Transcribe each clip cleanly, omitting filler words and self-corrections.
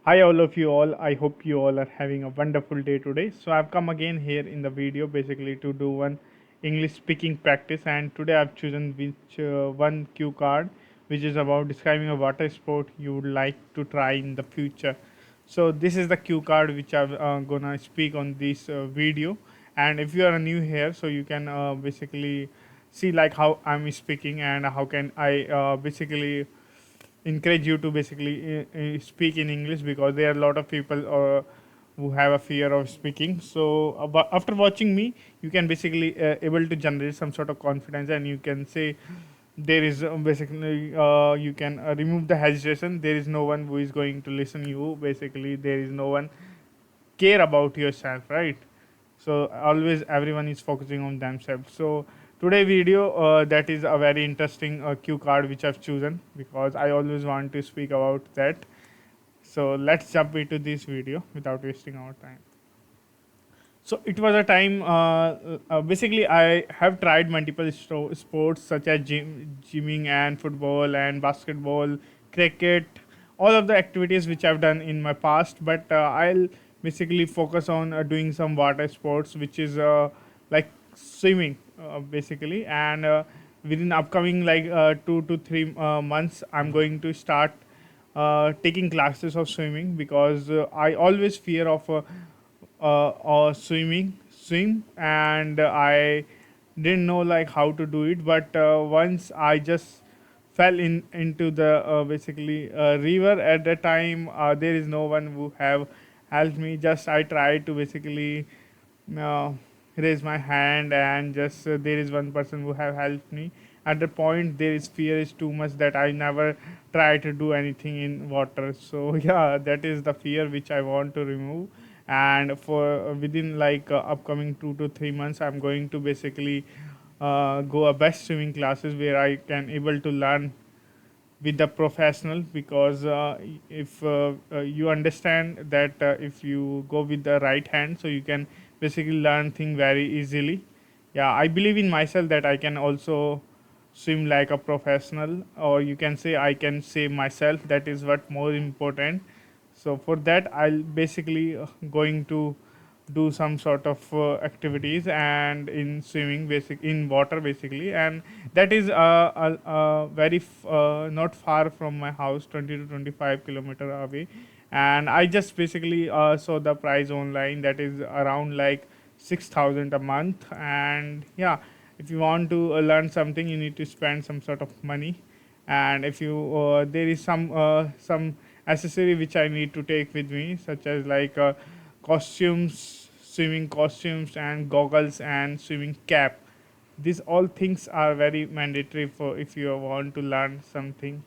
Hi, all of you all. I hope you all are having a wonderful day today. So, I've come again here in the video basically to do one English speaking practice, and today I've chosen which one cue card which is about describing a water sport you would like to try in the future. So, this is the cue card which I'm gonna speak on this video. And if you are new here, so you can basically see like how I'm speaking and how can I basically encourage you to basically speak in English, because there are a lot of people who have a fear of speaking. So after watching me, you can basically able to generate some sort of confidence, and you can say there is basically you can remove the hesitation. There is no one who is going to listen you. Basically, there is no one care about yourself, right? So always everyone is focusing on themselves. So today video that is a very interesting cue card which I've chosen, because I always want to speak about that. So let's jump into this video without wasting our time. So it was a time. Basically, I have tried multiple sports such as gymming and football and basketball, cricket, all of the activities which I've done in my past. But I'll basically focus on doing some water sports, which is like swimming, basically. And within upcoming like 2 to 3 months, I'm going to start taking classes of swimming, because I always fear of swim, and I didn't know like how to do it. But once I just fell in into the basically river at the time, there is no one who have helped me. Just I tried to basically uh, raise my hand, and just there is one person who have helped me. At the point, there is fear is too much that I never try to do anything in water. So yeah, that is the fear which I want to remove. And for within like upcoming 2 to 3 months, I'm going to basically go a best swimming classes where I can able to learn with the professional, because if you understand that if you go with the right hand, so you can basically learn thing very easily. Yeah, I believe in myself that I can also swim like a professional, or you can say I can save myself. That is what more important. So for that, I'll basically going to do some sort of activities and in swimming basic in water basically. And that is very not far from my house, 20 to 25 kilometer away. And I just basically saw the price online, that is around like 6,000 a month. And yeah, if you want to learn something, you need to spend some sort of money. And if you there is some accessory which I need to take with me, such as like costumes, swimming costumes, and goggles, and swimming cap. These all things are very mandatory for if you want to learn something.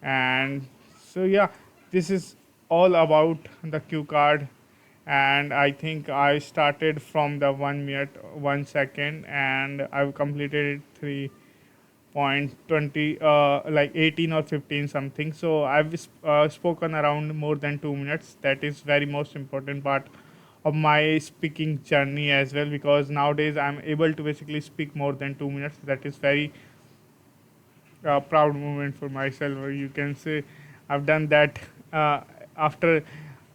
And so yeah, this is all about the cue card. And I think I started from the 1 minute 1 second, and I've completed it 3.20 like 18 or 15 something. So I've spoken around more than 2 minutes. That is very most important part of my speaking journey as well, because nowadays I'm able to basically speak more than 2 minutes. That is very proud moment for myself, or you can say I've done that after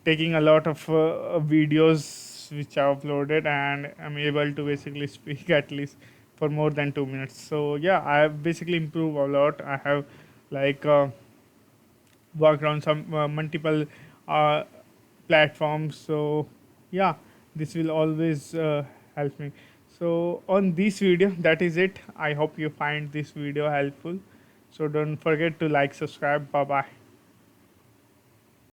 taking a lot of videos which I uploaded, and I'm able to basically speak at least for more than 2 minutes. So yeah, I have basically improved a lot. I have like worked on some multiple uh, platforms. So yeah, this will always help me. So on this video, that is it. I hope you find this video helpful. So don't forget to like, subscribe. Bye bye.